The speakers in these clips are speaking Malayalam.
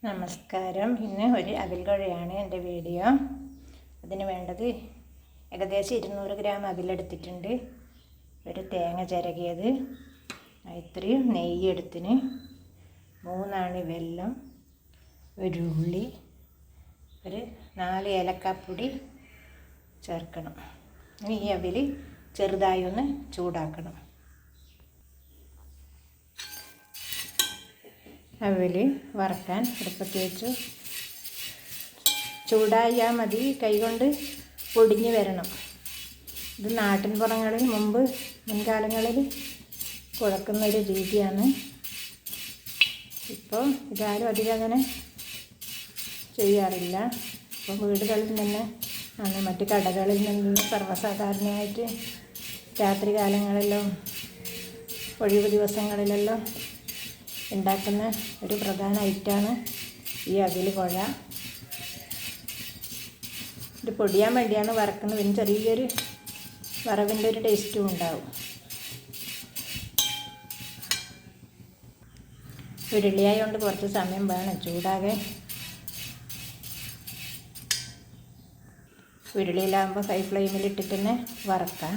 നമസ്കാരം. ഇന്ന് ഒരു അവിൽക്കുഴയാണ് എൻ്റെ വീഡിയോ. അതിന് വേണ്ടത് ഏകദേശം 200 ഗ്രാം അവിലെടുത്തിട്ടുണ്ട്, ഒരു തേങ്ങ ചിരകിയത്, ഇത്രയും നെയ്യ് എടുത്തിന്, 3 അണി വെല്ലം, ഒരു ഉള്ളി, ഒരു 4 ഏലക്കാപ്പൊടി ചേർക്കണം. ഇനി ഈ അവിൽ ചെറുതായി ഒന്ന് ചൂടാക്കണം. അവിൽ വറക്കാൻ അടുപ്പത്ത് വെച്ചു. ചൂടായാൽ മതി, കൈകൊണ്ട് പൊടിഞ്ഞ് വരണം. ഇത് നാട്ടിൻ പുറങ്ങളിൽ മുൻകാലങ്ങളിൽ കുഴക്കുന്നൊരു രീതിയാണ്. ഇപ്പോൾ ഇതാരും അധികം അങ്ങനെ ചെയ്യാറില്ല. ഇപ്പോൾ വീടുകളിൽ നിന്ന് ആണ്, മറ്റ് കടകളിൽ നിന്ന് സർവ്വസാധാരണയായിട്ട് രാത്രി കാലങ്ങളിലോ ഒഴിവ് ദിവസങ്ങളിലെല്ലാം ഉണ്ടാക്കുന്ന ഒരു പ്രധാന ഐറ്റമാണ് ഈ അവിൽ കുഴ. ഇത് പൊടിയാൻ വേണ്ടിയാണ് വറക്കുന്നത്. ഇതിന് ചെറിയൊരു വറവിൻ്റെ ഒരു ടേസ്റ്റും ഉണ്ടാവും. ഉരുളിയായതുകൊണ്ട് കുറച്ച് സമയം വേണം ചൂടാകെ. ഉരുളിയിലാകുമ്പോൾ ഹൈ ഫ്ലെയിമിലിട്ടിട്ട് തന്നെ വറക്കാം.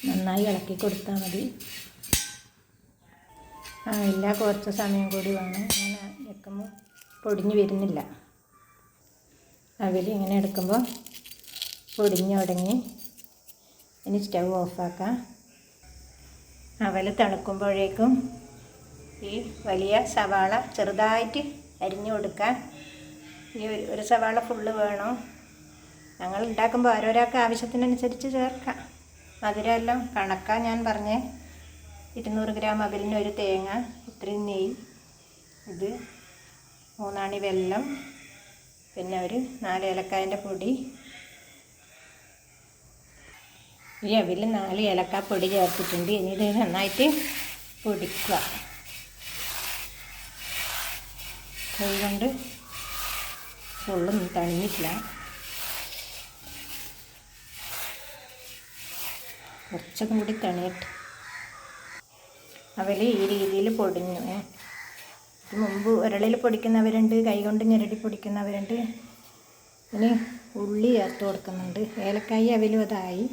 നന്നായി ഇളക്കി കൊടുത്താൽ മതി. ഇല്ല, കുറച്ച് സമയം കൂടി വേണം. ഇങ്ങനെ വെക്കുമ്പോൾ പൊടിഞ്ഞ് വരുന്നില്ല. അവിൽ ഇങ്ങനെ എടുക്കുമ്പോൾ പൊടിഞ്ഞ് തുടങ്ങി. ഇനി സ്റ്റൗ ഓഫാക്കാം. അവൽ തണുക്കുമ്പോഴേക്കും ഈ വലിയ സവാള ചെറുതായിട്ട് അരിഞ്ഞു കൊടുക്കാം. ഈ ഒരു സവാള ഫുള്ള് വേണം. ഞങ്ങൾ ഉണ്ടാക്കുമ്പോൾ ഓരോരാൾക്ക് ആവശ്യത്തിനനുസരിച്ച് ചേർക്കാം. മധുരമെല്ലാം കണക്കാ ഞാൻ പറഞ്ഞേ. 200 ഗ്രാം അവിലിന് ഒരു തേങ്ങ, ഇത്രയും നെയ്യ്, ഇത് 3 അണി വെല്ലം, പിന്നെ ഒരു 4 ഏലക്കായൻ്റെ പൊടി. ഈ അവിൽ 4 ഏലക്കാപ്പൊടി ചേർത്തിട്ടുണ്ട്. ഇനി ഇത് നന്നായിട്ട് പൊടിക്കുക. കൈ കൊണ്ട് ഫുള്ളും തണിഞ്ഞിട്ടില്ല, കുറച്ചൊക്കെ കൂടി തണിയിട്ട്. അവൽ ഈ രീതിയിൽ പൊടിഞ്ഞു. ഇത് മുമ്പ് ഉരളിൽ പൊടിക്കുന്നവരുണ്ട്, കൈകൊണ്ട് ഞെരടി പൊടിക്കുന്നവരുണ്ട്. ഇനി ഉള്ളി ചേർത്ത് കൊടുക്കുന്നുണ്ട്. ഏലക്കായി അവലും അതായി.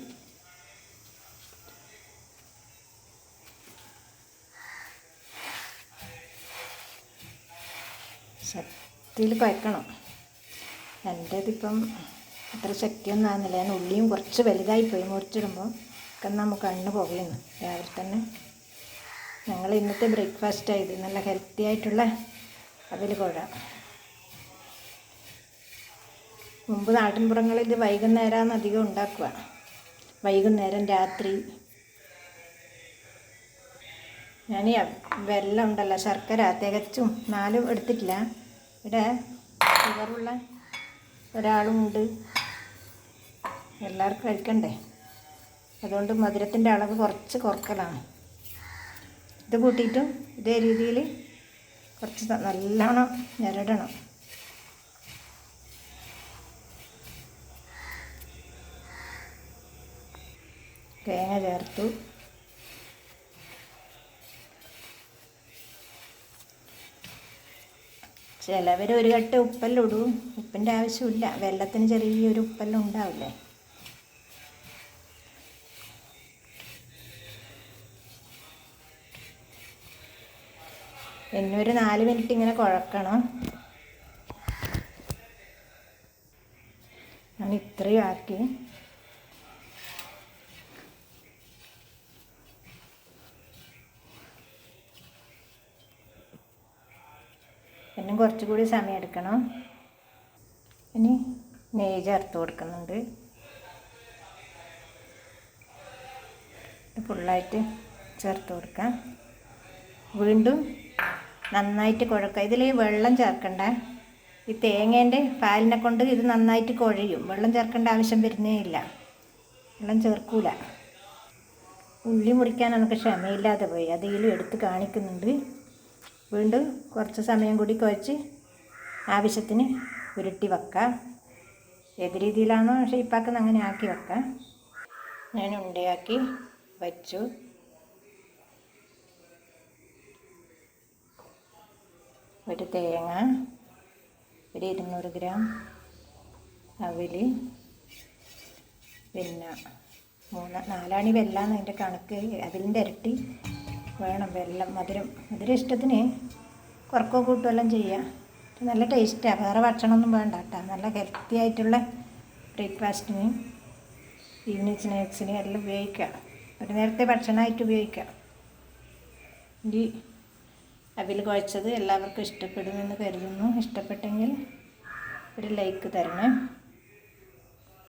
ശക്തിയിൽ കുഴക്കണം. എൻ്റേതിപ്പം അത്ര ശക്തിയൊന്നും ആകുന്നില്ല. ഞാൻ ഉള്ളിയും കുറച്ച് വലുതായിപ്പോയി. മുറിച്ചിടുമ്പോൾ ഒക്കെ നമുക്ക് കണ്ണ് പോകുന്നു. രാവിലെ തന്നെ ഞങ്ങൾ ഇന്നത്തെ ബ്രേക്ക്ഫാസ്റ്റ് ആയത് നല്ല ഹെൽത്തി ആയിട്ടുള്ള അവിൽ കുഴ. മുമ്പ് നാട്ടിൻപുറങ്ങളിൽ ഇത് വൈകുന്നേരമാണ് അധികം ഉണ്ടാക്കുക. വൈകുന്നേരം, രാത്രി. ഞാൻ ഈ വെല്ലം ഉണ്ടല്ലോ, ശർക്കര തികച്ചും 4 എടുത്തിട്ടില്ല. ഇവിടെ ഷുഗറുള്ള ഒരാളുമുണ്ട്, എല്ലാവർക്കും കഴിക്കണ്ടേ. അതുകൊണ്ട് മധുരത്തിൻ്റെ അളവ് കുറച്ച് കുറക്കലാണ്. ഇത് കൂട്ടിയിട്ടും ഇതേ രീതിയിൽ കുറച്ച് നല്ലോണം ഞെരടണം. തേങ്ങ ചേർത്തു. ചിലവർ ഒരു കട്ട് ഉപ്പെല്ലാം ഇടും. ഉപ്പിൻ്റെ ആവശ്യമില്ല, വെള്ളത്തിന് ചെറിയൊരു ഉപ്പെല്ലാം ഉണ്ടാവില്ലേ. പിന്നെ ഒരു 4 മിനിറ്റ് ഇങ്ങനെ കുഴക്കണം. ഞാൻ ഇത്രയും ആക്കി. പിന്നെ കുറച്ചുകൂടി സമയം എടുക്കണം. ഇനി നെയ്യ് ചേർത്ത് കൊടുക്കുന്നുണ്ട്. ഫുള്ളായിട്ട് ചേർത്ത് കൊടുക്കാം. വീണ്ടും നന്നായിട്ട് കുഴക്കുക. ഇതിൽ വെള്ളം ചേർക്കണ്ട. ഈ തേങ്ങേൻ്റെ പാലിനെ കൊണ്ട് ഇത് നന്നായിട്ട് കുഴയും. വെള്ളം ചേർക്കേണ്ട ആവശ്യം വരുന്നേ ഇല്ല. വെള്ളം ചേർക്കൂല. ഉള്ളി മുറിക്കാൻ നമുക്ക് ക്ഷമയില്ലാതെ പോയി, അതിലും എടുത്ത് കാണിക്കുന്നുണ്ട്. വീണ്ടും കുറച്ച് സമയം കൂടി കുഴച്ച് ആവശ്യത്തിന് ഉരുട്ടി വെക്കാം. ഏത് രീതിയിലാണോ ഷേപ്പാക്കുന്നത് അങ്ങനെ ആക്കി വെക്കാം. ഞാൻ ഉണ്ടയാക്കി വച്ചു. ഒരു തേങ്ങ, ഒരു 200 ഗ്രാം അവിൽ, പിന്നെ 4 അണി വെല്ലമാണ് അതിൻ്റെ കണക്ക്. അതിൻ്റെ ഇരട്ടി വേണം വെല്ലം. മധുരം ഇഷ്ടത്തിന് കുറക്കോ കൂട്ടുമെല്ലാം ചെയ്യാം. നല്ല ടേസ്റ്റാണ്. വേറെ ഭക്ഷണമൊന്നും വേണ്ട കേട്ടോ. നല്ല ഹെൽത്തി ആയിട്ടുള്ള ബ്രേക്ക്ഫാസ്റ്റിന്, ഈവനിങ് സ്നാക്സിന് എല്ലാം ഉപയോഗിക്കാം. ഒരു നേരത്തെ ഭക്ഷണമായിട്ട് ഉപയോഗിക്കാം. ഈ അവിൽ കുഴച്ചത് എല്ലാവർക്കും ഇഷ്ടപ്പെടുമെന്ന് കരുതുന്നു. ഇഷ്ടപ്പെട്ടെങ്കിൽ ഒരു ലൈക്ക് തരണേ.